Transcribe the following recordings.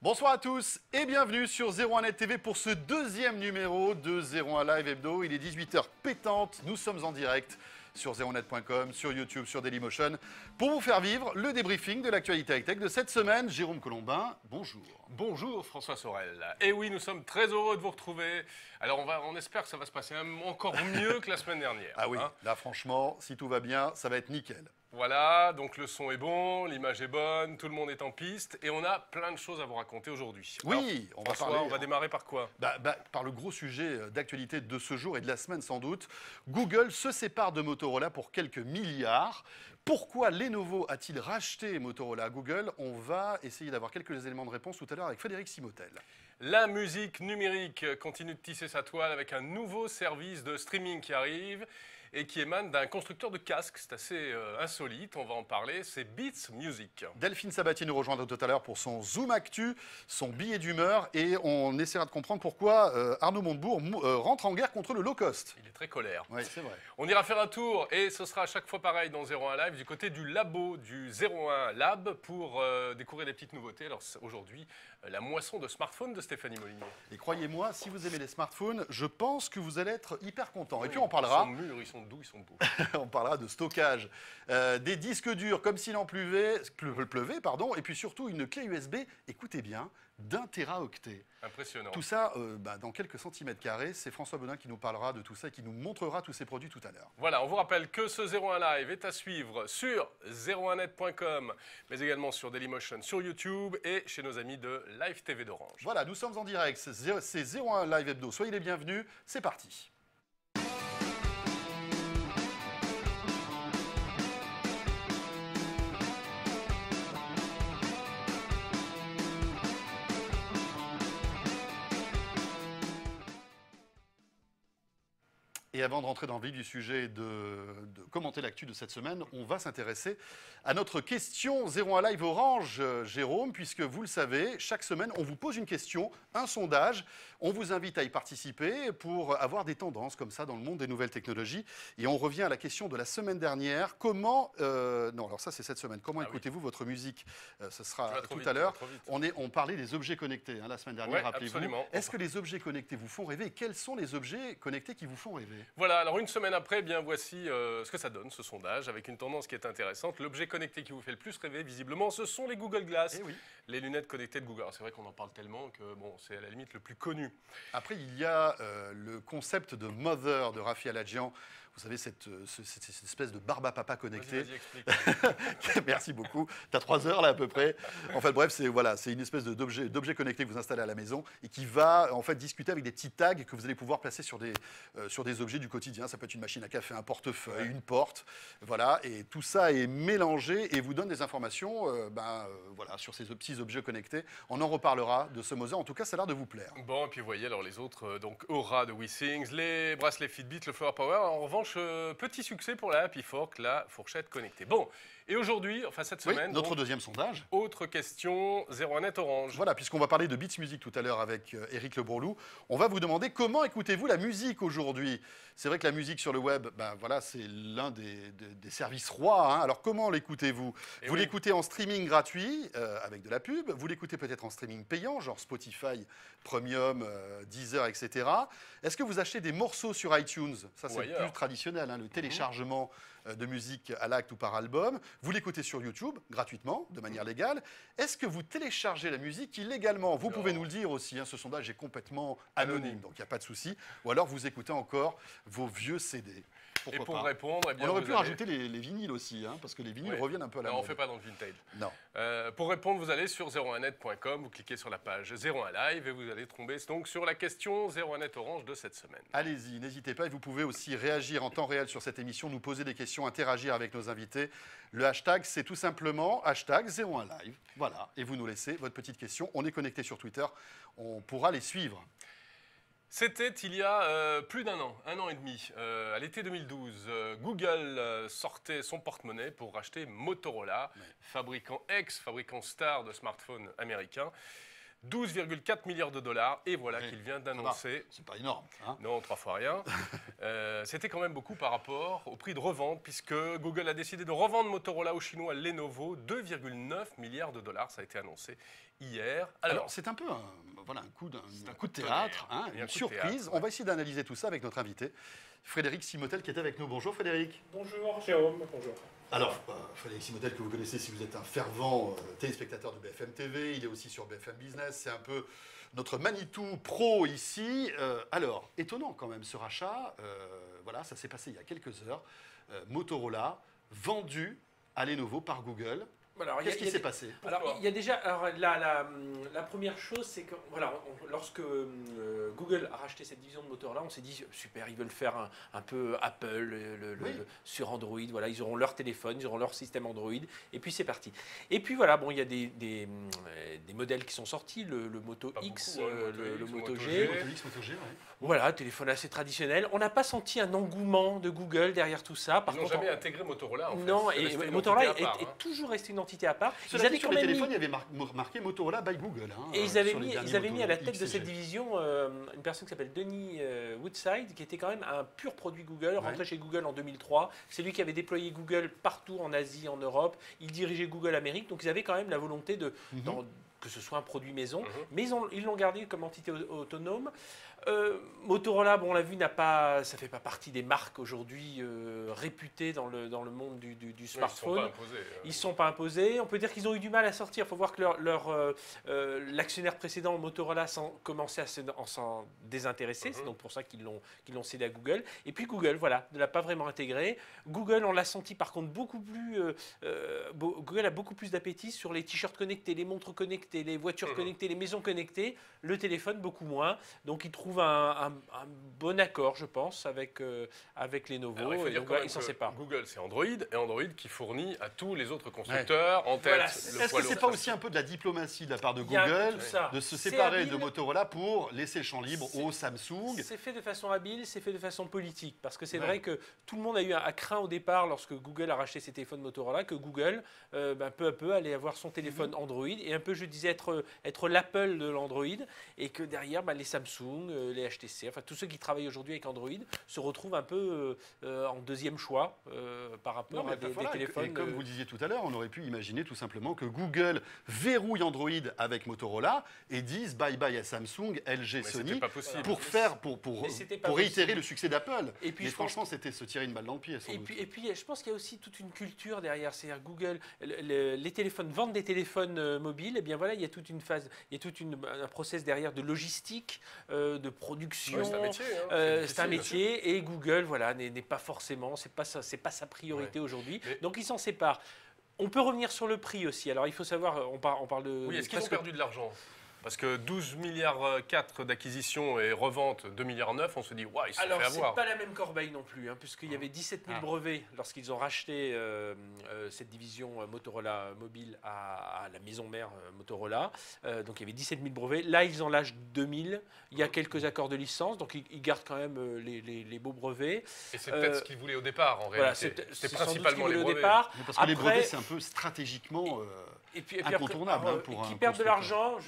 Bonsoir à tous et bienvenue sur 01net TV pour ce deuxième numéro de 01 Live Hebdo. Il est 18h pétante, nous sommes en direct sur 01net.com, sur YouTube, sur Dailymotion, pour vous faire vivre le débriefing de l'actualité high-tech de cette semaine. Jérôme Colombin, bonjour. Bonjour François Sorel. Et oui, nous sommes très heureux de vous retrouver. Alors on espère que ça va se passer encore mieux que la semaine dernière. Ah oui, là franchement, si tout va bien, ça va être nickel. Voilà, donc le son est bon, l'image est bonne, tout le monde est en piste et on a plein de choses à vous raconter aujourd'hui. Oui, on va démarrer par quoi? Par le gros sujet d'actualité de ce jour et de la semaine sans doute. Google se sépare de Motorola pour quelques milliards. Pourquoi Lenovo a-t-il racheté Motorola à Google? On va essayer d'avoir quelques éléments de réponse tout à l'heure avec Frédéric Simotel. La musique numérique continue de tisser sa toile avec un nouveau service de streaming qui arrive et qui émane d'un constructeur de casques. C'est assez insolite, on va en parler, c'est Beats Music. Delphine Sabatier nous rejoindra tout à l'heure pour son Zoom Actu, son billet d'humeur, et on essaiera de comprendre pourquoi Arnaud Montebourg rentre en guerre contre le low cost. Il est très colère. Oui, c'est vrai. On ira faire un tour, et ce sera à chaque fois pareil dans 01 Live, du côté du labo du 01 Lab, pour découvrir des petites nouveautés. Alors aujourd'hui, la moisson de smartphones de Stéphanie Molinier. Et croyez-moi, si vous aimez les smartphones, je pense que vous allez être hyper content. Oui, et puis on parlera... Ils sont mûrs, ils sont doux, ils sont beaux. On parlera de stockage, des disques durs comme s'il en pleuvait, et puis surtout une clé USB, écoutez bien, d'1 téraoctet. Impressionnant. Tout ça dans quelques centimètres carrés. C'est François Bodin qui nous parlera de tout ça et qui nous montrera tous ces produits tout à l'heure. Voilà, on vous rappelle que ce 01 Live est à suivre sur 01net.com, mais également sur Dailymotion, sur YouTube et chez nos amis de Live TV d'Orange. Voilà, nous sommes en direct, c'est 01 Live Hebdo. Soyez les bienvenus, c'est parti. Et avant de rentrer dans le vif du sujet, de commenter l'actu de cette semaine, on va s'intéresser à notre question 01 Live Orange, Jérôme, puisque vous le savez, chaque semaine, on vous pose une question, un sondage. On vous invite à y participer pour avoir des tendances comme ça dans le monde des nouvelles technologies. Et on revient à la question de la semaine dernière. Comment... non, alors ça, c'est cette semaine. Comment écoutez-vous votre musique? Ce sera tout à l'heure. On parlait des objets connectés la semaine dernière, ouais, rappelez-vous. Est-ce que les objets connectés vous font rêver? Et quels sont les objets connectés qui vous font rêver? Voilà, alors une semaine après, bien voici ce que ça donne, ce sondage, avec une tendance qui est intéressante. L'objet connecté qui vous fait le plus rêver, visiblement, ce sont les Google Glass, oui. Les lunettes connectées de Google. C'est vrai qu'on en parle tellement que bon, c'est à la limite le plus connu. Après, il y a le concept de Mother de Rafi Aladjian. Vous savez, cette espèce de barbe à papa connecté. Vas-y, explique. Merci beaucoup. Tu as 3 heures là à peu près. En fait, bref, c'est une espèce d'objet connecté que vous installez à la maison et qui va en fait discuter avec des petits tags que vous allez pouvoir placer sur des objets du quotidien. Ça peut être une machine à café, un portefeuille, une porte. Voilà. Et tout ça est mélangé et vous donne des informations voilà, sur ces petits objets connectés. On en reparlera de ce Mother. En tout cas, ça a l'air de vous plaire. Bon, et puis vous voyez alors les autres, donc Aura de WeThings, les bracelets Fitbit, le Flower Power. En revanche, petit succès pour la Happy Fork, la fourchette connectée. Bon, et aujourd'hui, enfin cette semaine... Oui, notre deuxième sondage. Autre question, 01net Orange. Voilà, puisqu'on va parler de Beats Music tout à l'heure avec Éric Le Bourlou, on va vous demander comment écoutez-vous la musique aujourd'hui. C'est vrai que la musique sur le web, voilà, c'est l'un des services rois. Alors comment l'écoutez-vous? Vous l'écoutez en streaming gratuit, avec de la pub. Vous l'écoutez peut-être en streaming payant, genre Spotify, Premium, Deezer, etc. Est-ce que vous achetez des morceaux sur iTunes? Ça, c'est plus traditionnel, le téléchargement de musique à l'acte ou par album. Vous l'écoutez sur YouTube, gratuitement, de manière légale. Est-ce que vous téléchargez la musique illégalement? Vous pouvez nous le dire aussi, ce sondage est complètement anonyme, donc il n'y a pas de souci. Ou alors vous écoutez encore vos vieux CD. Et pour répondre, on aurait pu rajouter les vinyles aussi, parce que les vinyles reviennent un peu à la mode. On ne fait pas dans le vintage. Non. Pour répondre, vous allez sur 01net.com, vous cliquez sur la page 01 Live et vous allez tomber donc sur la question 01net Orange de cette semaine. Allez-y, n'hésitez pas et vous pouvez aussi réagir en temps réel sur cette émission, nous poser des questions, interagir avec nos invités. Le hashtag, c'est tout simplement hashtag 01 Live. Voilà, et vous nous laissez votre petite question. On est connecté sur Twitter, on pourra les suivre. C'était il y a plus d'un an et demi. À l'été 2012, Google sortait son porte-monnaie pour racheter Motorola, fabricant star de smartphones américains. 12,4 milliards de dollars. Et voilà Oui. qu'il vient d'annoncer. C'est pas énorme. Hein. Non, 3 fois rien. C'était quand même beaucoup par rapport au prix de revente, puisque Google a décidé de revendre Motorola au chinois Lenovo 2,9 milliards de dollars. Ça a été annoncé hier. Alors c'est un peu un coup de théâtre, hein, une surprise. Théâtre, ouais. On va essayer d'analyser tout ça avec notre invité, Frédéric Simotel, qui est avec nous. Bonjour Frédéric. Bonjour Jérôme, bonjour. Alors, Frédéric Simotel, que vous connaissez si vous êtes un fervent téléspectateur de BFM TV, il est aussi sur BFM Business, c'est un peu notre Manitou pro ici. Alors, étonnant quand même ce rachat, voilà, ça s'est passé il y a quelques heures. Motorola, vendu à Lenovo par Google. Alors, Qu'est-ce qui s'est passé? Alors, il y a déjà. Alors, la première chose, c'est que voilà, lorsque Google a racheté cette division de Motorola, on s'est dit super, ils veulent faire un peu Apple sur Android. Voilà, ils auront leur téléphone, ils auront leur système Android, et puis c'est parti. Et puis voilà, bon, il y a des modèles qui sont sortis, le Moto Pas X, beaucoup, hein, le Moto Moto G. G. Moto X, Moto G, ouais. Voilà, téléphone assez traditionnel. On n'a pas senti un engouement de Google derrière tout ça. Ils n'ont jamais intégré Motorola, en fait. Non, C'est et resté une Motorola entité à part, est toujours resté une entité à part. Cela dit, sur les téléphones, il y avait marqué Motorola by Google. Hein, Et ils avaient sur les derniers mis à la Moto tête X de et cette G. division une personne qui s'appelle Denis Woodside, qui était quand même un pur produit Google, rentré chez Google en 2003. C'est lui qui avait déployé Google partout en Asie, en Europe. Il dirigeait Google Amérique, donc ils avaient quand même la volonté que ce soit un produit maison, mais ils l'ont gardé comme entité autonome. Motorola, bon, on l'a vu, ça fait pas partie des marques aujourd'hui réputées dans le monde du smartphone. Ils ne sont pas imposés. On peut dire qu'ils ont eu du mal à sortir. Il faut voir que l'actionnaire précédent, Motorola, commençait à s'en désintéresser. C'est donc pour ça qu'ils l'ont cédé à Google. Et puis Google, voilà, ne l'a pas vraiment intégré. Google, on l'a senti par contre beaucoup plus... Google a beaucoup plus d'appétit sur les t-shirts connectés, les montres connectées, les voitures connectées, les maisons connectées. Le téléphone, beaucoup moins. Donc ils trouvent un bon accord, je pense, avec Lenovo. Alors, il faut et dire donc, quand même ils s'en que séparent. Google, c'est Android, et Android qui fournit à tous les autres constructeurs en tête. Voilà. Est-ce que c'est pas aussi un peu de la diplomatie de la part de Il y a un peu Google tout ça. de se C'est séparer habile. de Motorola pour laisser champ libre au Samsung? C'est fait de façon habile, c'est fait de façon politique. Parce que c'est vrai que tout le monde a eu un craint au départ, lorsque Google a racheté ses téléphones Motorola, que Google, peu à peu, allait avoir son téléphone Android et un peu, je disais, être l'Apple de l'Android. Et que derrière, les Samsung, les HTC, enfin tous ceux qui travaillent aujourd'hui avec Android se retrouvent un peu en deuxième choix par rapport à des téléphones. Et comme vous disiez tout à l'heure, on aurait pu imaginer tout simplement que Google verrouille Android avec Motorola et dise bye bye à Samsung, LG, Sony, pas possible. pour réitérer le succès d'Apple. Et puis, mais franchement, c'était se tirer une balle dans le pied. Sans doute. Et puis, je pense qu'il y a aussi toute une culture derrière. C'est-à-dire Google, les téléphones vendent des téléphones mobiles. Et bien voilà, il y a toute une phase, il y a un process derrière de logistique, de production. Ouais, c'est un métier. C'est un métier et Google, voilà, n'est pas forcément, c'est pas sa priorité aujourd'hui. Donc ils s'en séparent. On peut revenir sur le prix aussi. Alors il faut savoir, on parle de. Oui, est-ce qu'ils ont perdu de l'argent? Parce que 12 milliards 4 d'acquisition et revente 2 milliards 9, on se dit, waouh, ils se sont fait Alors, avoir. c'est pas la même corbeille non plus, puisqu'il y avait 17 000 brevets lorsqu'ils ont racheté cette division Motorola Mobile à la maison mère Motorola. Donc, il y avait 17 000 brevets. Là, ils en lâchent 2 000. Il y a quelques accords de licence, donc ils gardent quand même les beaux brevets. Et c'est peut-être ce qu'ils voulaient au départ, en Voilà, réalité. c'est principalement les au brevets. départ. Parce que les brevets, c'est un peu stratégiquement incontournable pour un qui perdent de constructeur. l'argent,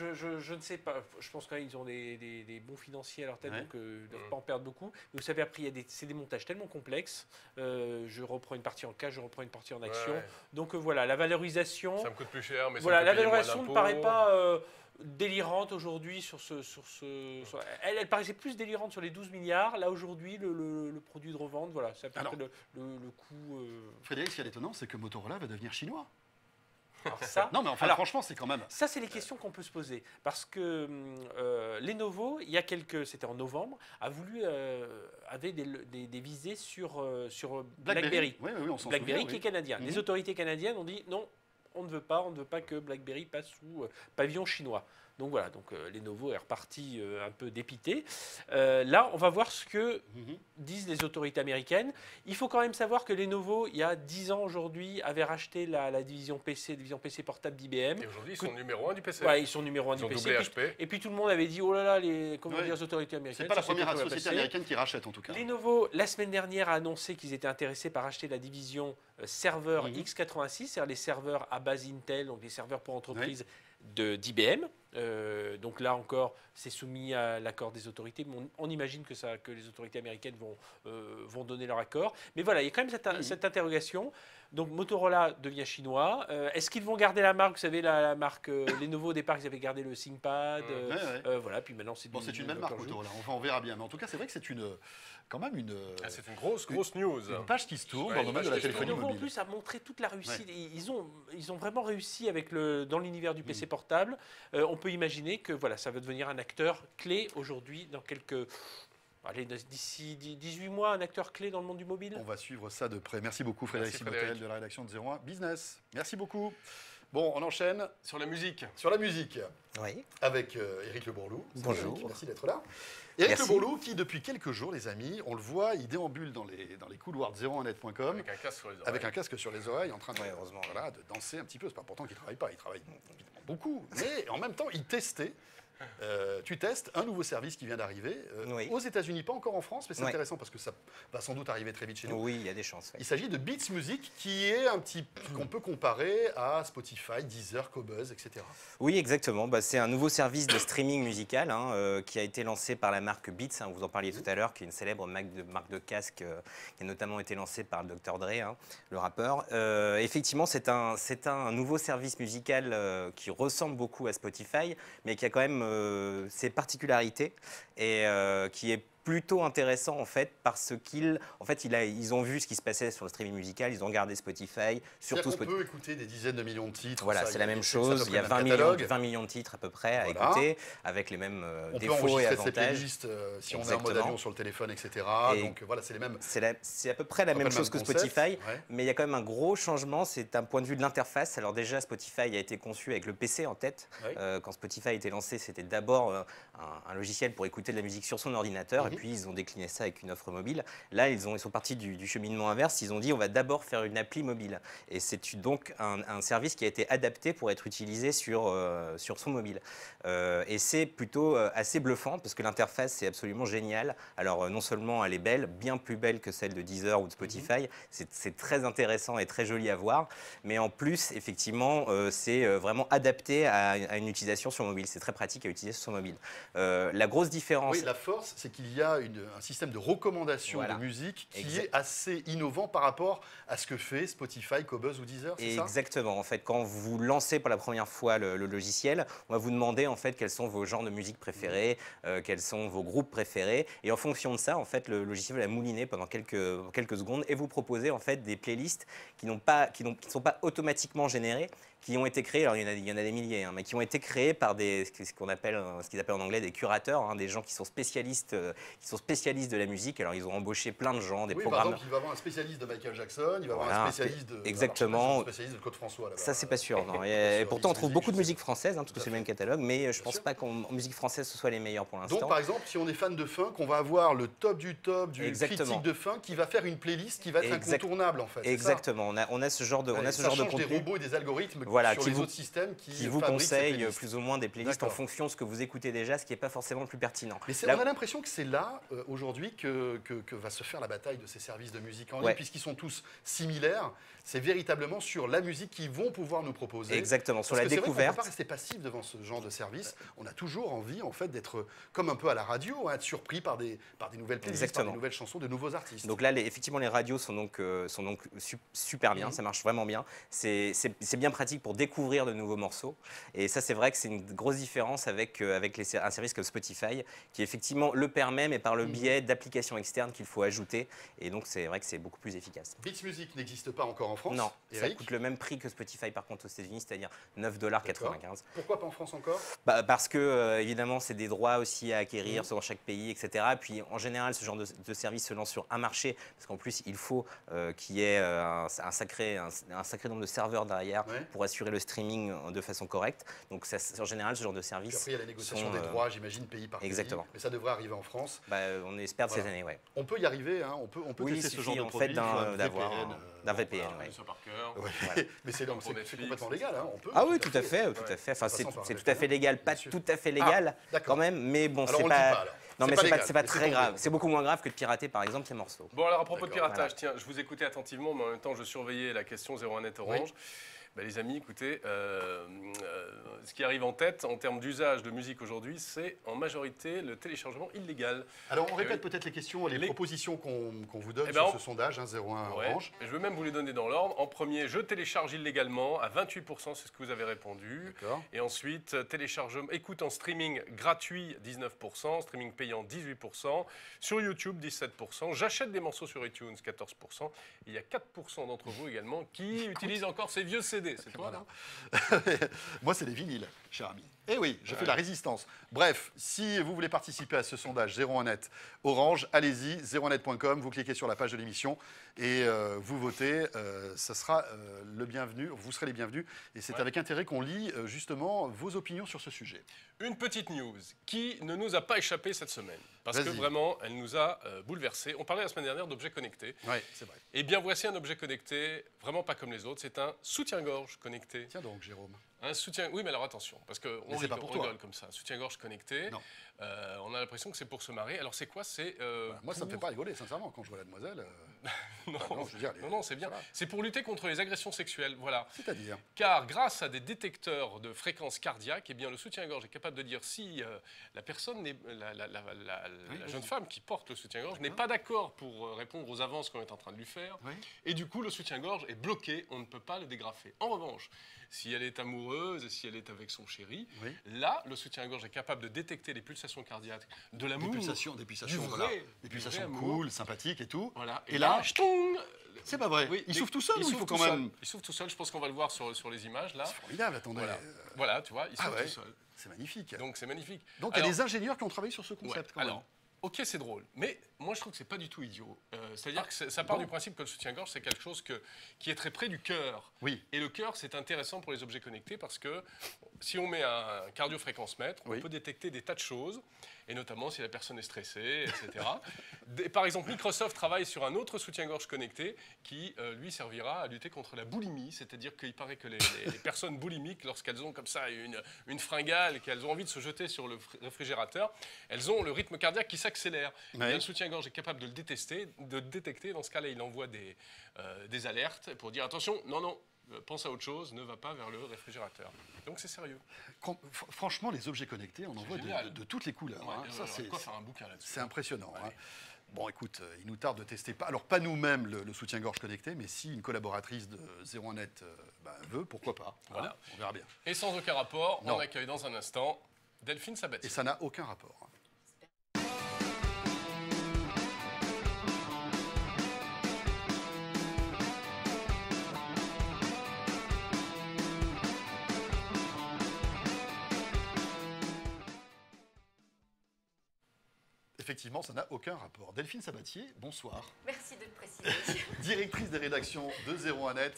je ne sais pas. Je pense qu'ils ont des bons financiers à leur tête, donc ils ne doivent pas en perdre beaucoup. Mais vous savez, après, c'est des montages tellement complexes. Je reprends une partie en cash, je reprends une partie en action. Donc voilà, la valorisation. Ça me coûte plus cher, mais voilà, ça me la fait payer moins valorisation ne d'impôts. paraît pas délirante aujourd'hui elle paraissait plus délirante sur les 12 milliards. Là, aujourd'hui, le produit de revente, voilà, c'est à peu près le coût. Frédéric, ce qui est étonnant, c'est que Motorola va devenir chinois. Alors ça, Non, mais enfin, franchement, c'est quand même. Ça, c'est les questions qu'on peut se poser. Parce que Lenovo, c'était en novembre, avait des visées sur BlackBerry. Oui, on s'en BlackBerry souvient, qui est canadien. Les autorités canadiennes ont dit non, on ne veut pas que BlackBerry passe sous pavillon chinois. Donc voilà, Lenovo est reparti un peu dépité. Là, on va voir ce que disent les autorités américaines. Il faut quand même savoir que Lenovo, il y a 10 ans aujourd'hui, avait racheté la division PC portable d'IBM. Et aujourd'hui, ils sont numéro 1 du PC. Ouais, ils sont numéro 1 Ils du ont PC. doublé HP. Et puis tout le monde avait dit, oh là là, les autorités américaines. C'est pas la ça s'est première plutôt bien société passé. américaine qui rachète, en tout cas. Lenovo, la semaine dernière, a annoncé qu'ils étaient intéressés par acheter la division serveur x86, c'est-à-dire les serveurs à base Intel, donc les serveurs pour entreprises d'IBM. Donc là encore, c'est soumis à l'accord des autorités. Mais on imagine que les autorités américaines vont donner leur accord. Mais voilà, il y a quand même cette interrogation. Donc Motorola devient chinois. Est-ce qu'ils vont garder la marque? Vous savez, la marque Lenovo, au départ, ils avaient gardé le ThinkPad. Voilà, puis maintenant, c'est une belle marque Motorola. Enfin, on verra bien. Mais en tout cas, c'est vrai que c'est quand même une... c'est une grosse news. Une page qui se tourne dans le domaine de la téléphonie Lenovo, mobile. en plus, a montré toute la réussite. Ils ont vraiment réussi dans l'univers du PC portable. On peut imaginer que voilà, ça va devenir un acteur clé aujourd'hui dans quelques... Allez, d'ici 18 mois, un acteur clé dans le monde du mobile. On va suivre ça de près. Merci beaucoup Frédéric Simotel de la rédaction de 01 Business. Merci beaucoup. Bon, on enchaîne. Sur la musique. Sur la musique. Oui. Avec Éric Le Bourlou. Bonjour. Merci d'être là. Éric Le Bourlou qui, depuis quelques jours, les amis, on le voit, il déambule dans les couloirs de 01net.com. Avec un casque sur les oreilles. Avec un casque sur les oreilles, en train de, heureusement. voilà, de danser un petit peu. C'est pas pourtant qu'il ne travaille pas, il travaille évidemment beaucoup. Mais en même temps, il testait. Tu testes un nouveau service qui vient d'arriver aux États-Unis, pas encore en France, mais c'est intéressant parce que ça va sans doute arriver très vite chez nous. Oui, il y a des chances. Il s'agit de Beats Music, qui est qu'on peut comparer à Spotify, Deezer, Qobuz, etc. Oui, exactement. C'est un nouveau service de streaming musical qui a été lancé par la marque Beats. Vous en parliez tout à l'heure, qui est une célèbre marque de casque qui a notamment été lancée par le Dr. Dre, le rappeur. Effectivement, c'est un nouveau service musical qui ressemble beaucoup à Spotify, mais qui a quand même ses particularités et qui est plutôt intéressant en fait parce qu'ils ont vu ce qui se passait sur le streaming musical, ils ont regardé Spotify, surtout Spotify. On peut écouter des dizaines de millions de titres. Voilà, c'est la même chose. Il y a 20 millions de titres à peu près à écouter, avec les mêmes défauts et avantages. On peut enregistrer ses playlists si on est en mode avion sur le téléphone, etc. Donc voilà, c'est les mêmes. C'est à peu près la même chose que Spotify, mais il y a quand même un gros changement. C'est un point de vue de l'interface. Alors déjà, Spotify a été conçu avec le PC en tête. Quand Spotify a été lancé, c'était d'abord un logiciel pour écouter de la musique sur son ordinateur. Puis ils ont décliné ça avec une offre mobile. Là, ils sont partis du cheminement inverse. Ils ont dit on va d'abord faire une appli mobile. Et c'est donc un service qui a été adapté pour être utilisé sur son mobile. Et c'est plutôt assez bluffant parce que l'interface est absolument géniale. Alors non seulement elle est belle, bien plus belle que celle de Deezer ou de Spotify. C'est très intéressant et très joli à voir. Mais en plus, effectivement, c'est vraiment adapté à une utilisation sur mobile. C'est très pratique à utiliser sur mobile. La grosse différence... Oui, la force, c'est qu'il y a un système de recommandation de musique qui est assez innovant par rapport à ce que fait Spotify, Qobuz ou Deezer, c'est ça ? Exactement. En fait, quand vous lancez pour la première fois le logiciel, on va vous demander en fait quels sont vos genres de musique préférés, quels sont vos groupes préférés, et en fonction de ça, en fait, le logiciel va mouliner pendant quelques secondes et vous proposer en fait des playlists qui ne sont pas automatiquement générées, qui ont été créés, alors il y en a des milliers, mais qui ont été créés par ce qu'ils appellent en anglais des curateurs, des gens qui sont spécialistes de la musique. Alors ils ont embauché plein de gens, des programmeurs. Par exemple, il va avoir un spécialiste de Michael Jackson, il va avoir un spécialiste de... Exactement. Un spécialiste de Claude François. Ça, c'est pas sûr. Non. Et pourtant, on trouve beaucoup de musique française, parce que c'est le même catalogue, mais je pense pas qu'en musique française, ce soit les meilleurs pour l'instant. Donc, par exemple, si on est fan de funk, on va avoir le top du critique de funk qui va faire une playlist qui va être incontournable, en fait. Exactement. On a ce genre de contenu. Ça change des robots et des algorithmes sur les autres systèmes qui vous conseillent plus ou moins des playlists en fonction de ce que vous écoutez déjà, ce qui n'est pas forcément le plus pertinent. Mais on a l'impression que c'est là, aujourd'hui, que va se faire la bataille de ces services de musique en ligne, puisqu'ils sont tous similaires. C'est véritablement sur la musique qu'ils vont pouvoir nous proposer. Exactement, sur la découverte. On ne peut pas rester passif devant ce genre de service. On a toujours envie, en fait, d'être comme un peu à la radio, être surpris par des nouvelles playlists, par des nouvelles chansons, de nouveaux artistes. Donc là, effectivement, les radios sont donc super bien, ça marche vraiment bien. C'est bien pratique pour découvrir de nouveaux morceaux. Et ça, c'est vrai que c'est une grosse différence avec un service comme Spotify, qui effectivement le permet, mais par le biais d'applications externes qu'il faut ajouter. Et donc, c'est vrai que c'est beaucoup plus efficace. Beats Music n'existe pas encore en France. Non, Eric, ça coûte le même prix que Spotify par contre aux États-Unis, c'est-à-dire $9,95. Pourquoi pas en France encore ? Parce que évidemment, c'est des droits aussi à acquérir dans chaque pays, etc. Puis en général, ce genre de service se lance sur un marché, parce qu'en plus, il faut qu'il y ait un sacré nombre de serveurs derrière pour assurer le streaming de façon correcte. Donc en général, ce genre de service. Puis après, il y a la négociation des droits, j'imagine, pays par pays. Exactement. Mais ça devrait arriver en France. On espère de ces années, On peut y arriver, on peut tester ce genre de produit. D'un VPN, par cœur. Voilà. Mais c'est complètement légal, on peut. Ah oui, tout à fait. Enfin, c'est tout à fait légal, pas tout à fait légal quand même, mais bon, c'est pas. Non, mais c'est pas très grave. C'est beaucoup moins grave que de pirater, par exemple, ces morceaux. Bon, alors à propos de piratage, tiens, je vous écoutais attentivement, mais en même temps, je surveillais la question 01net Orange. Les amis, écoutez, ce qui arrive en tête en termes d'usage de musique aujourd'hui, c'est en majorité le téléchargement illégal. Alors, on répète peut-être les questions, les propositions qu'on vous donne sur ce sondage, 01 Orange. Je veux même vous les donner dans l'ordre. En premier, je télécharge illégalement à 28%, c'est ce que vous avez répondu. Et ensuite, téléchargement, écoute en streaming gratuit, 19%, streaming payant, 18%, sur YouTube, 17%. J'achète des morceaux sur iTunes, 14%. Il y a 4% d'entre vous également qui utilisent encore ces vieux CD. C'est toi, là? Moi, c'est les vinyles, cher ami. Eh oui, je fais de la résistance. Bref, si vous voulez participer à ce sondage 01net Orange, allez-y, 01net.com, vous cliquez sur la page de l'émission et vous votez. Ça sera le bienvenu, vous serez les bienvenus. Et c'est avec intérêt qu'on lit justement vos opinions sur ce sujet. Une petite news qui ne nous a pas échappé cette semaine. Parce que vraiment, elle nous a bouleversés. On parlait la semaine dernière d'objets connectés. Oui, c'est vrai. Eh bien, voici un objet connecté, vraiment pas comme les autres. C'est un soutien-gorge connecté. Tiens donc, Jérôme. Un soutien... Oui, mais alors attention, parce qu'on rigole comme ça. Un soutien-gorge connecté. Non. On a l'impression que c'est pour se marrer. Alors, c'est quoi? C'est moi, ça ne me fait pas rigoler, sincèrement, quand je vois la demoiselle. Non, c'est bien. Voilà. C'est pour lutter contre les agressions sexuelles, voilà. C'est-à-dire? Car grâce à des détecteurs de fréquences cardiaques, eh bien, le soutien-gorge est capable de dire si la personne, la jeune femme qui porte le soutien-gorge n'est pas d'accord pour répondre aux avances qu'on est en train de lui faire. Oui. Et du coup, le soutien-gorge est bloqué, on ne peut pas le dégrafer. En revanche, si elle est amoureuse, si elle est avec son chéri, là, le soutien-gorge est capable de détecter les pulsations cardiaques, de l'amour. Des pulsations cool, sympathiques et tout. Voilà. Et là, c'est pas vrai. Oui, il souffle tout seul ou il faut quand même... Il souffle tout seul, je pense qu'on va le voir sur les images là. C'est formidable, attendez. Voilà, tu vois, il souffle tout seul. C'est magnifique. Donc c'est magnifique. Donc il y a des ingénieurs qui ont travaillé sur ce concept quand même. Ok, c'est drôle, mais moi je trouve que c'est pas du tout idiot. C'est-à-dire que ça part du principe que le soutien-gorge c'est quelque chose qui est très près du cœur. Oui. Et le cœur c'est intéressant pour les objets connectés parce que si on met un cardiofréquence-mètre, on peut détecter des tas de choses, et notamment si la personne est stressée, etc. Par exemple, Microsoft travaille sur un autre soutien-gorge connecté qui, lui, servira à lutter contre la boulimie, c'est-à-dire qu'il paraît que les personnes boulimiques, lorsqu'elles ont comme ça une fringale, qu'elles ont envie de se jeter sur le réfrigérateur, elles ont le rythme cardiaque qui s'accélère. Le soutien-gorge est capable de le détecter. Dans ce cas-là, il envoie des alertes pour dire attention, non, pense à autre chose, ne va pas vers le réfrigérateur. Donc c'est sérieux. Franchement, les objets connectés, on en voit de toutes les couleurs. C'est quoi faire un bouquin là-dessus? C'est impressionnant. Hein. Bon, écoute, il nous tarde de tester, alors pas nous-mêmes le soutien-gorge connecté, mais si une collaboratrice de 01net veut, pourquoi pas. Voilà. Hein, on verra bien. Et sans aucun rapport, on accueille dans un instant Delphine Sabatier. Et ça n'a aucun rapport. Effectivement, ça n'a aucun rapport. Delphine Sabatier, bonsoir. Merci de le préciser. Directrice des rédactions de 01net.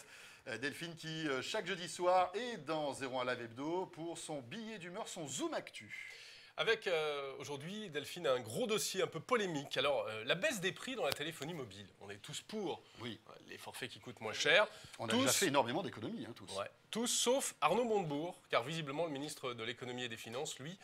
Delphine qui, chaque jeudi soir, est dans 01 Live Hebdo pour son billet d'humeur, son Zoom Actu. Avec aujourd'hui, Delphine, un gros dossier un peu polémique. Alors, la baisse des prix dans la téléphonie mobile. On est tous pour les forfaits qui coûtent moins cher. On a déjà fait énormément d'économies, hein, tous. Ouais, tous, sauf Arnaud Montebourg, car visiblement, le ministre de l'économie et des finances, lui,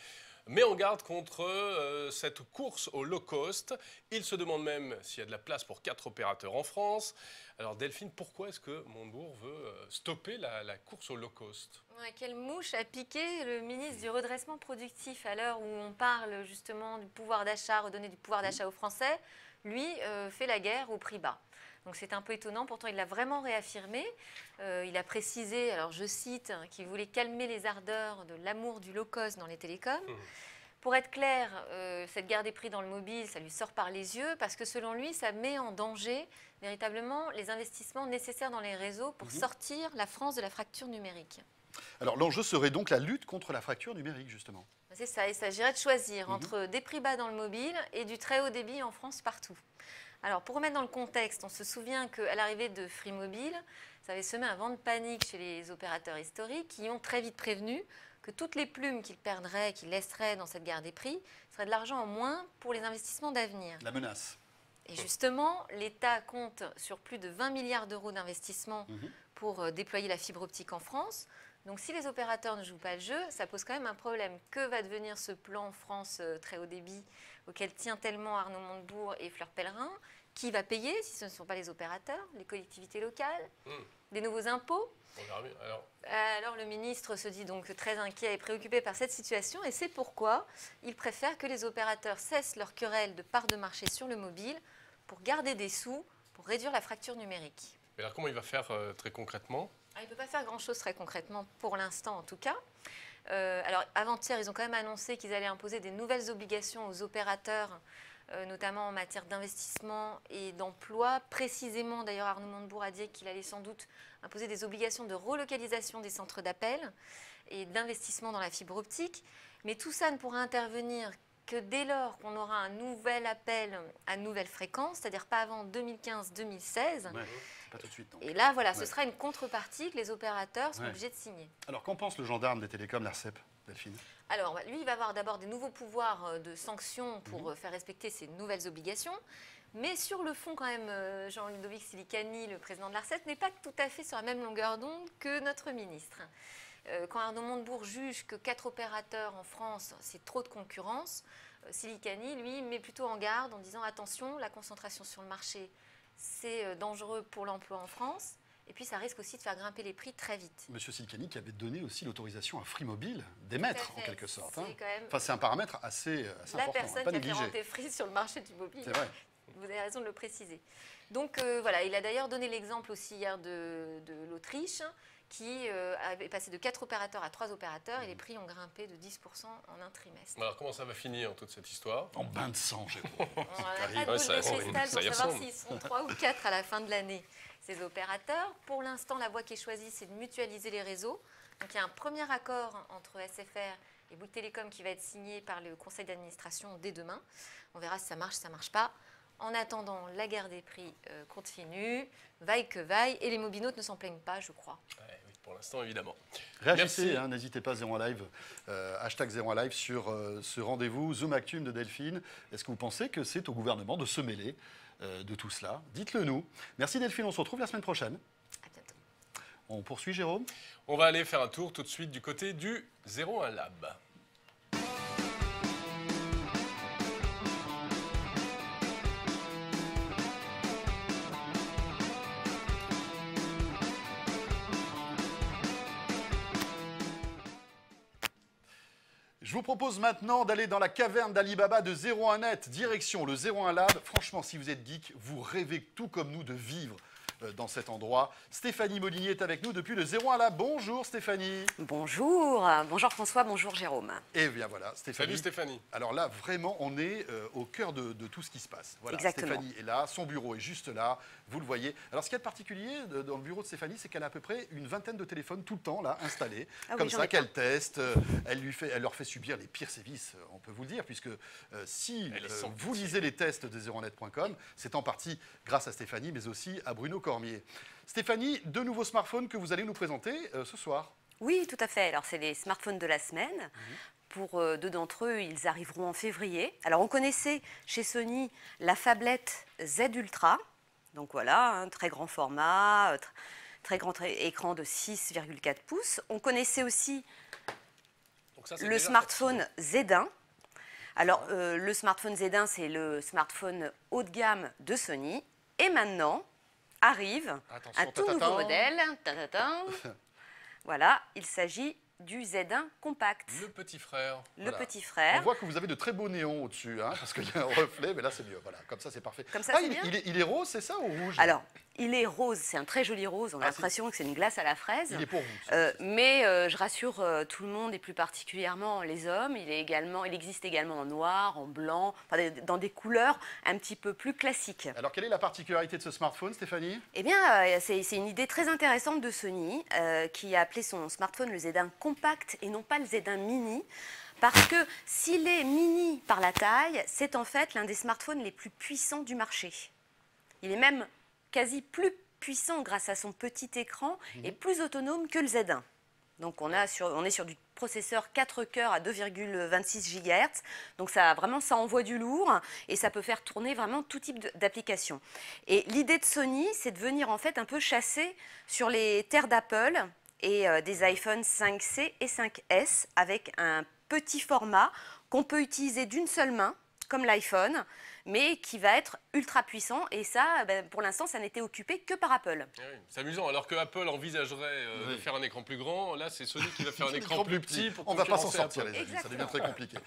met en garde contre cette course au low cost. Il se demande même s'il y a de la place pour 4 opérateurs en France. Alors Delphine, pourquoi est-ce que Montebourg veut stopper la course au low cost? Quelle mouche a piqué le ministre du redressement productif à l'heure où on parle justement du pouvoir d'achat, redonner du pouvoir d'achat aux Français? Lui fait la guerre au prix bas. Donc c'est un peu étonnant, pourtant il l'a vraiment réaffirmé. Il a précisé, alors je cite, qu'il voulait calmer les ardeurs de l'amour du low cost dans les télécoms. Pour être clair, cette guerre des prix dans le mobile, ça lui sort par les yeux parce que selon lui, ça met en danger véritablement les investissements nécessaires dans les réseaux pour sortir la France de la fracture numérique. Alors l'enjeu serait donc la lutte contre la fracture numérique, justement. C'est ça, il s'agirait de choisir entre des prix bas dans le mobile et du très haut débit en France partout. Alors, pour remettre dans le contexte, on se souvient qu'à l'arrivée de Free Mobile, ça avait semé un vent de panique chez les opérateurs historiques qui ont très vite prévenu que toutes les plumes qu'ils perdraient, qu'ils laisseraient dans cette guerre des prix, seraient de l'argent en moins pour les investissements d'avenir. La menace. Et justement, l'État compte sur plus de 20 milliards d'euros d'investissement pour déployer la fibre optique en France. Donc si les opérateurs ne jouent pas le jeu, ça pose quand même un problème. Que va devenir ce plan France très haut débit auquel tient tellement Arnaud Montebourg et Fleur Pellerin? Qui va payer si ce ne sont pas les opérateurs, les collectivités locales, des nouveaux impôts? Alors le ministre se dit donc très inquiet et préoccupé par cette situation et c'est pourquoi il préfère que les opérateurs cessent leur querelle de part de marché sur le mobile pour garder des sous, pour réduire la fracture numérique. Mais alors comment il va faire très concrètement? Il ne peut pas faire grand-chose très concrètement pour l'instant en tout cas. Alors avant-hier, ils ont quand même annoncé qu'ils allaient imposer des nouvelles obligations aux opérateurs, notamment en matière d'investissement et d'emploi. Précisément, d'ailleurs, Arnaud Montebourg a dit qu'il allait sans doute imposer des obligations de relocalisation des centres d'appel et d'investissement dans la fibre optique. Mais tout ça ne pourra intervenir que dès lors qu'on aura un nouvel appel à nouvelle fréquence, c'est-à-dire pas avant 2015-2016. Ouais, pas tout de suite. Donc. Et là, voilà, ce sera une contrepartie que les opérateurs sont obligés de signer. Alors, qu'en pense le gendarme des télécoms, l'ARCEP, Delphine? Alors, lui, il va avoir d'abord des nouveaux pouvoirs de sanction pour faire respecter ces nouvelles obligations. Mais sur le fond, quand même, Jean-Ludovic Silicani, le président de l'ARCEP, n'est pas tout à fait sur la même longueur d'onde que notre ministre. Quand Arnaud Montebourg juge que 4 opérateurs en France, c'est trop de concurrence, Silicani, lui, met plutôt en garde en disant attention, la concentration sur le marché, c'est dangereux pour l'emploi en France. Et puis, ça risque aussi de faire grimper les prix très vite. Monsieur Silicani qui avait donné aussi l'autorisation à Free Mobile d'émettre, en quelque sorte. C'est un paramètre assez important. La personne pas qui a fait négligé. rentrer Free sur le marché du mobile. C'est vrai. Vous avez raison de le préciser. Donc, voilà, il a d'ailleurs donné l'exemple aussi hier de l'Autriche, qui avait passé de 4 opérateurs à 3 opérateurs et les prix ont grimpé de 10% en un trimestre. Alors, comment ça va finir, toute cette histoire? En bain de sang, j'ai On n'a pas de boule de cristal pour savoir s'ils sont 3 ou 4 à la fin de l'année. Ces opérateurs. Pour l'instant, la voie qui est choisie, c'est de mutualiser les réseaux. Donc, il y a un premier accord entre SFR et Bouygues Télécom qui va être signé par le conseil d'administration dès demain. On verra si ça marche, ça ne marche pas. En attendant, la guerre des prix continue, vaille que vaille, et les mobinautes ne s'en plaignent pas, je crois. Ouais, oui, pour l'instant, évidemment. Réagissez, n'hésitez pas, 01live, hashtag 01live sur ce rendez-vous Zoom Actum de Delphine. Est-ce que vous pensez que c'est au gouvernement de se mêler de tout cela? Dites-le nous. Merci Delphine, on se retrouve la semaine prochaine. À bientôt. On poursuit, Jérôme? On va aller faire un tour tout de suite du côté du 01 Lab. Je vous propose maintenant d'aller dans la caverne d'Alibaba de 01net, direction le 01 Lab. Franchement, si vous êtes geek, vous rêvez tout comme nous de vivre dans cet endroit. Stéphanie Molinier est avec nous depuis le 01 Lab. Bonjour Stéphanie. Bonjour. Bonjour François, bonjour Jérôme. Et bien voilà, Stéphanie. Salut Stéphanie. Alors là, vraiment, on est au cœur de tout ce qui se passe. Voilà, exactement. Stéphanie est là, son bureau est juste là, vous le voyez. Alors ce qu'il y a de particulier dans le bureau de Stéphanie, c'est qu'elle a à peu près une vingtaine de téléphones tout le temps là, installés, comme ça, qu'elle teste. Elle leur fait subir les pires sévices, on peut vous le dire, puisque si vous lisez les tests de 01net.com, c'est en partie grâce à Stéphanie, mais aussi à Bruno Cormier. Stéphanie, 2 nouveaux smartphones que vous allez nous présenter ce soir. Oui, tout à fait. Alors, c'est les smartphones de la semaine. Pour 2 d'entre eux, ils arriveront en février. Alors, on connaissait chez Sony la phablette Z Ultra. Donc voilà, un très grand format, très grand écran de 6,4 pouces. On connaissait aussi le smartphone Z1. Alors, le smartphone Z1, c'est le smartphone haut de gamme de Sony. Et maintenant, arrive un tout nouveau modèle. Voilà, il s'agit du Z1 Compact. Le petit frère. Le petit frère. On voit que vous avez de très beaux néons au-dessus, parce qu'il y a un reflet, mais là c'est mieux. Voilà, comme ça c'est parfait. Comme ça, c'est bien. Il est rose, c'est ça, ou rouge? Alors, il est rose, c'est un très joli rose. On a l'impression que c'est une glace à la fraise. Il est pour vous. Mais je rassure tout le monde, et plus particulièrement les hommes. Il existe également en noir, en blanc, dans des couleurs un petit peu plus classiques. Alors, quelle est la particularité de ce smartphone, Stéphanie? Eh bien, c'est une idée très intéressante de Sony, qui a appelé son smartphone le Z1 Compact et non pas le Z1 Mini. Parce que s'il est mini par la taille, c'est en fait l'un des smartphones les plus puissants du marché. Il est même quasi plus puissant grâce à son petit écran et plus autonome que le Z1. Donc on est sur du processeur 4 cœurs à 2,26 GHz. Donc ça envoie du lourd et ça peut faire tourner vraiment tout type d'applications. Et l'idée de Sony, c'est de venir en fait un peu chasser sur les terres d'Apple et des iPhone 5C et 5S avec un petit format qu'on peut utiliser d'une seule main, comme l'iPhone, mais qui va être ultra puissant. Et ça, pour l'instant, ça n'était occupé que par Apple. Oui, c'est amusant. Alors que Apple envisagerait de faire un écran plus grand, là, c'est Sony qui va faire un écran plus petit. On ne va pas s'en sortir, les amis. Ça devient très compliqué.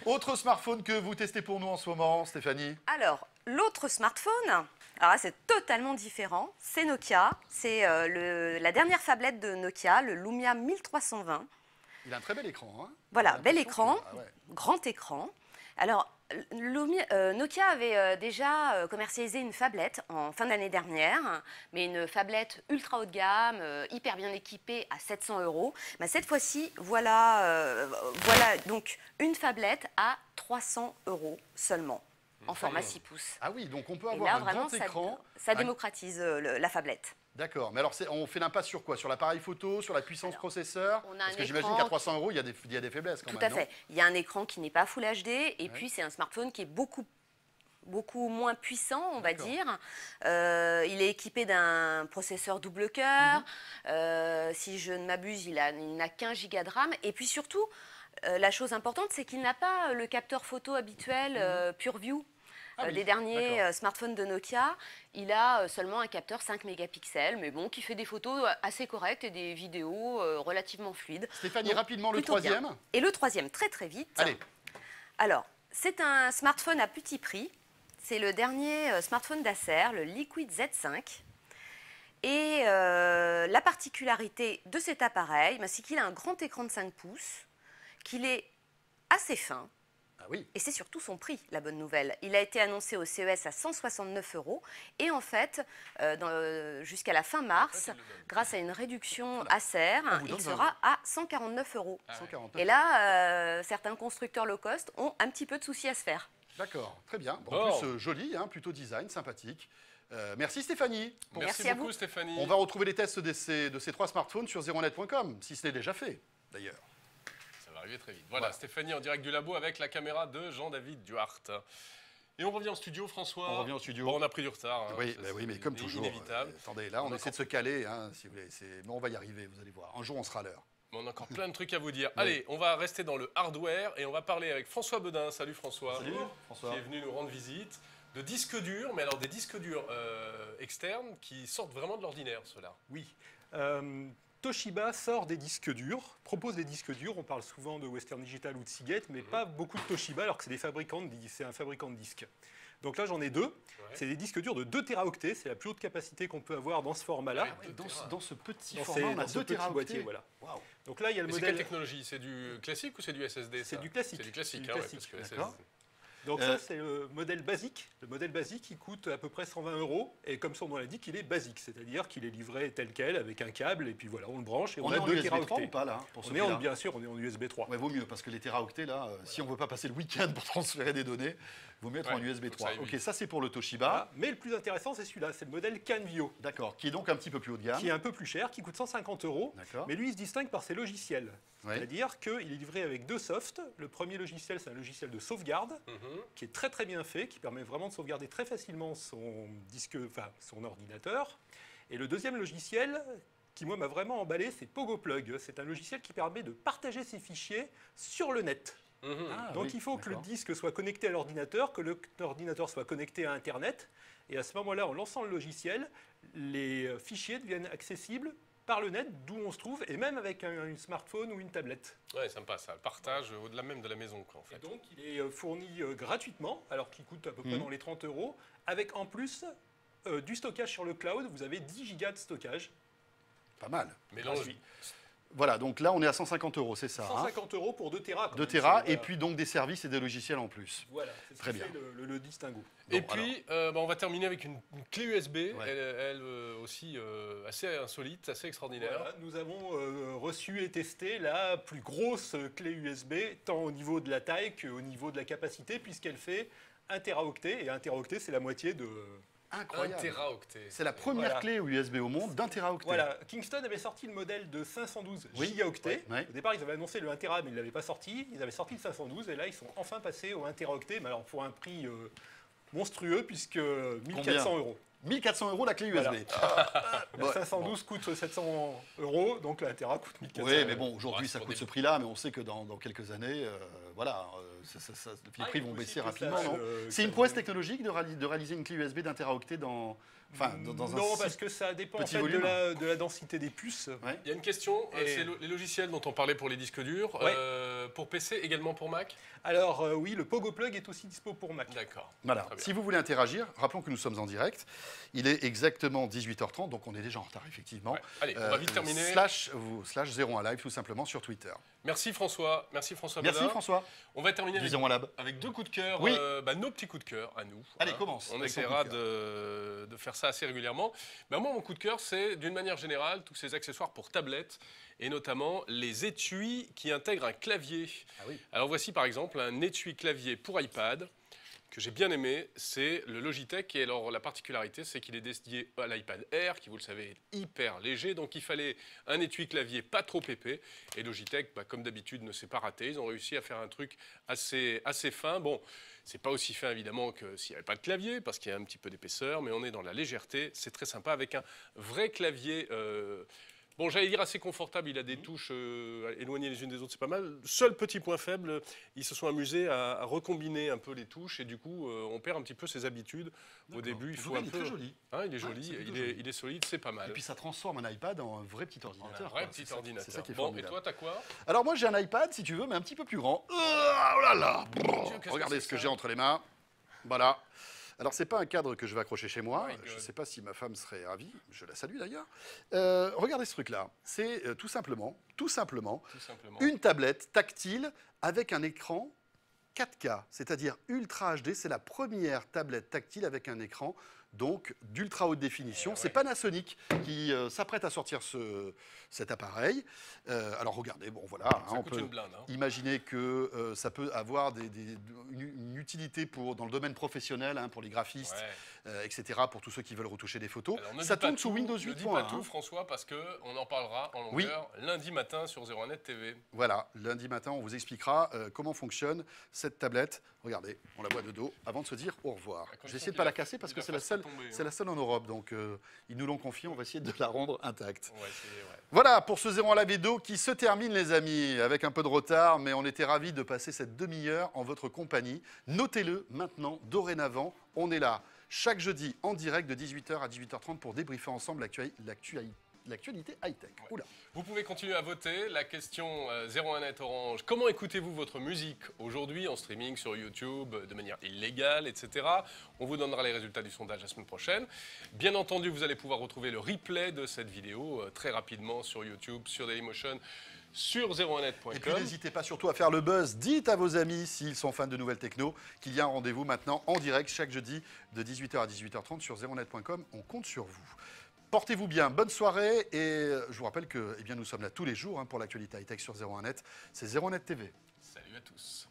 Autre smartphone que vous testez pour nous en ce moment, Stéphanie? Alors, l'autre smartphone, alors là, c'est totalement différent. C'est Nokia. C'est la dernière phablette de Nokia, le Lumia 1320. Il a un très bel écran. Hein. Voilà, bel écran, grand écran. Alors, Nokia avait déjà commercialisé une phablette en fin d'année dernière, mais une phablette ultra haut de gamme, hyper bien équipée à 700 €. Mais cette fois-ci, voilà donc une phablette à 300 € seulement, en format 6 pouces. Ah oui, donc on peut Et avoir là, un vraiment, grand écran. ça démocratise la phablette. D'accord, mais alors on fait l'impasse sur quoi? Sur l'appareil photo, sur la puissance processeur? Parce que j'imagine écran... qu'à 300 €, il y a des faiblesses quand Tout même. à fait. Il y a un écran qui n'est pas Full HD, et puis c'est un smartphone qui est beaucoup moins puissant, on va dire. Il est équipé d'un processeur double cœur. Si je ne m'abuse, il n'a qu'1 Go de RAM. Et puis surtout, la chose importante, c'est qu'il n'a pas le capteur photo habituel PureView. Des derniers smartphones de Nokia, il a seulement un capteur 5 mégapixels, mais bon, qui fait des photos assez correctes et des vidéos relativement fluides. Stéphanie, rapidement, le troisième. Bien. Et le troisième, très très vite. Allez. Alors, c'est un smartphone à petit prix. C'est le dernier smartphone d'Acer, le Liquid Z5. Et la particularité de cet appareil, c'est qu'il a un grand écran de 5 pouces, qu'il est assez fin. Ah oui. Et c'est surtout son prix, la bonne nouvelle. Il a été annoncé au CES à 169 €. Et en fait, jusqu'à la fin mars, grâce à une réduction Acer, il sera à 149 €. Et là, certains constructeurs low cost ont un petit peu de soucis à se faire. D'accord, très bien. En plus, joli, hein, plutôt design, sympathique. Merci Stéphanie. Merci beaucoup Stéphanie. On va retrouver les tests de ces 3 smartphones sur zeronet.com, si ce n'est déjà fait d'ailleurs. Très vite. Voilà, Stéphanie en direct du labo avec la caméra de Jean-David Duarte. Et on revient au studio, François. On revient au studio. Bon, on a pris du retard. Hein. Oui, mais comme toujours. Inévitable. Attendez, là, on essaie de se caler, hein, si vous voulez. Mais on va y arriver, vous allez voir. Un jour, on sera à l'heure. On a encore plein de trucs à vous dire. Allez, on va rester dans le hardware et on va parler avec François Bedin. Salut François. Salut François. Qui est venu nous rendre visite. De disques durs, mais alors des disques durs externes qui sortent vraiment de l'ordinaire, ceux-là. Oui. Toshiba sort des disques durs, propose des disques durs. On parle souvent de Western Digital ou de Seagate, mais pas beaucoup de Toshiba, alors que c'est un fabricant de disques. Donc là, j'en ai 2. C'est des disques durs de 2 Teraoctets. C'est la plus haute capacité qu'on peut avoir dans ce format-là. Dans ce petit format, on a 2 Teraoctets. Voilà. Wow. Donc là, il y a le modèle. C'est quelle technologie? C'est du classique ou c'est du SSD? C'est du classique. C'est du classique, Donc ça, c'est le modèle basique. Le modèle basique, il coûte à peu près 120 €. Et comme son nom l'indique, il est basique. C'est-à-dire qu'il est livré tel quel, avec un câble. Et puis voilà, on le branche. Et on a 2 Teraoctets. Ou pas, là, pour bien sûr, on est en USB 3. Ouais, vaut mieux, parce que les Teraoctets, là, si on ne veut pas passer le week-end pour transférer des données, vaut mieux être en USB 3. Ok, ça c'est pour le Toshiba. Voilà. Mais le plus intéressant, c'est celui-là. C'est le modèle Canvio. D'accord, qui est donc un petit peu plus haut de gamme. Qui est un peu plus cher, qui coûte 150 €. Mais lui, il se distingue par ses logiciels. C'est-à-dire qu'il est livré avec 2 softs. Le premier logiciel, c'est un logiciel de sauvegarde, qui est très très bien fait, qui permet vraiment de sauvegarder très facilement son ordinateur. Et le deuxième logiciel, qui moi m'a vraiment emballé, c'est PogoPlug. C'est un logiciel qui permet de partager ses fichiers sur le net. Donc il faut que le disque soit connecté à l'ordinateur, que l'ordinateur soit connecté à Internet. Et à ce moment-là, en lançant le logiciel, les fichiers deviennent accessibles par le net, d'où on se trouve, et même avec un smartphone ou une tablette. Ouais, sympa ça, le partage au-delà même de la maison, quoi, en fait. Et donc, il est fourni gratuitement, alors qu'il coûte à peu près dans les 30 €, avec en plus du stockage sur le cloud. Vous avez 10 Go de stockage. Pas mal. Mélange. Voilà, donc là, on est à 150 €, c'est ça. 150 € pour 2 Tera. 2 Tera, et puis donc des services et des logiciels en plus. Voilà, c'est ce qui fait le distinguo. Et puis, on va terminer avec une clé USB, elle aussi assez insolite, assez extraordinaire. Voilà, nous avons reçu et testé la plus grosse clé USB, tant au niveau de la taille qu'au niveau de la capacité, puisqu'elle fait 1 Teraoctet, et 1 Teraoctet, c'est la moitié de... Incroyable. 1 Teraoctet. C'est la première clé USB au monde d'1 Teraoctet. Voilà, Kingston avait sorti le modèle de 512 gigaoctets. Au départ, ils avaient annoncé le 1 Tera, mais ils ne l'avaient pas sorti. Ils avaient sorti le 512, et là, ils sont enfin passés au 1 Teraoctet, mais alors pour un prix monstrueux, puisque 1400 €. 1400 € la clé USB. La 512 coûte 700 €, donc la Tera coûte 1400 €. Oui, mais bon, aujourd'hui, ça coûte ce prix-là, mais on sait que dans quelques années, voilà, les prix vont baisser rapidement, non? C'est une prouesse technologique de réaliser une clé USB d'1 Teraoctet dans un... Non, parce que ça dépend en fait de la densité des puces. Ouais. Il y a une question, c'est les logiciels dont on parlait pour les disques durs, pour PC, également pour Mac? Alors oui, le Pogo Plug est aussi dispo pour Mac. D'accord. Voilà. Si vous voulez interagir, rappelons que nous sommes en direct. Il est exactement 18h30, donc on est déjà en retard, effectivement. Ouais. Allez, on va vite terminer. /01 live, tout simplement, sur Twitter. Merci François. Merci François. Merci François. On va terminer avec 2 coups de cœur, oui. Nos petits coups de cœur à nous. Allez, commence. On essaiera de faire ça assez régulièrement. Moi, mon coup de cœur, c'est d'une manière générale tous ces accessoires pour tablettes et notamment les étuis qui intègrent un clavier. Ah oui. Alors voici par exemple un étui clavier pour iPad que j'ai bien aimé, c'est le Logitech. Et alors la particularité, c'est qu'il est dédié à l'iPad Air, qui vous le savez est hyper léger. Donc il fallait un étui clavier pas trop épais. Et Logitech, comme d'habitude, ne s'est pas raté. Ils ont réussi à faire un truc assez fin. Bon, c'est pas aussi fin évidemment que s'il n'y avait pas de clavier, parce qu'il y a un petit peu d'épaisseur, mais on est dans la légèreté. C'est très sympa avec un vrai clavier. Bon, j'allais dire assez confortable, il a des touches éloignées les unes des autres, c'est pas mal. Seul petit point faible, ils se sont amusés à recombiner un peu les touches et du coup, on perd un petit peu ses habitudes. Au début, il faut un peu... Il est très joli. Hein, il est joli, il est solide, c'est pas mal. Et puis ça transforme un iPad en un vrai petit ordinateur. Un vrai petit ordinateur. C'est ça qui est formidable. Et toi, t'as quoi? Alors moi, j'ai un iPad, si tu veux, mais un petit peu plus grand. Oh là là! Regardez ce que j'ai entre les mains. Voilà. Alors, ce n'est pas un cadre que je vais accrocher chez moi. Je ne sais pas si ma femme serait ravie. Je la salue d'ailleurs. Regardez ce truc-là. C'est tout simplement une tablette tactile avec un écran 4K, c'est-à-dire Ultra HD. C'est la première tablette tactile avec un écran donc d'ultra haute définition. C'est Panasonic qui s'apprête à sortir cet appareil. Alors regardez, bon voilà, on peut imaginer que ça peut avoir une utilité dans le domaine professionnel, pour les graphistes, etc., pour tous ceux qui veulent retoucher des photos. Alors, ça tourne sous Windows 8.1. Ne dis pas tout, François, parce qu'on en parlera en longueur lundi matin sur 01net TV. Voilà, lundi matin, on vous expliquera comment fonctionne cette tablette. Regardez, on la voit de dos avant de se dire au revoir. Je vais essayer de ne pas la casser parce que c'est la seule en Europe. Donc, ils nous l'ont confiée, on va essayer de la rendre intacte. Voilà pour ce 01 Live Edo qui se termine, les amis, avec un peu de retard, mais on était ravis de passer cette demi-heure en votre compagnie. Notez-le maintenant, dorénavant, on est là chaque jeudi en direct de 18h à 18h30 pour débriefer ensemble l'actualité high-tech. Vous pouvez continuer à voter. La question 01net Orange. Comment écoutez-vous votre musique aujourd'hui en streaming sur YouTube de manière illégale, etc. On vous donnera les résultats du sondage la semaine prochaine. Bien entendu, vous allez pouvoir retrouver le replay de cette vidéo très rapidement sur YouTube, sur Dailymotion, sur 01net.com. Et puis n'hésitez pas surtout à faire le buzz. Dites à vos amis, s'ils sont fans de nouvelles techno, qu'il y a un rendez-vous maintenant en direct chaque jeudi de 18h à 18h30 sur 01net.com. On compte sur vous. Portez-vous bien, bonne soirée et je vous rappelle que nous sommes là tous les jours pour l'actualité high-tech sur 01net. C'est 01net TV. Salut à tous.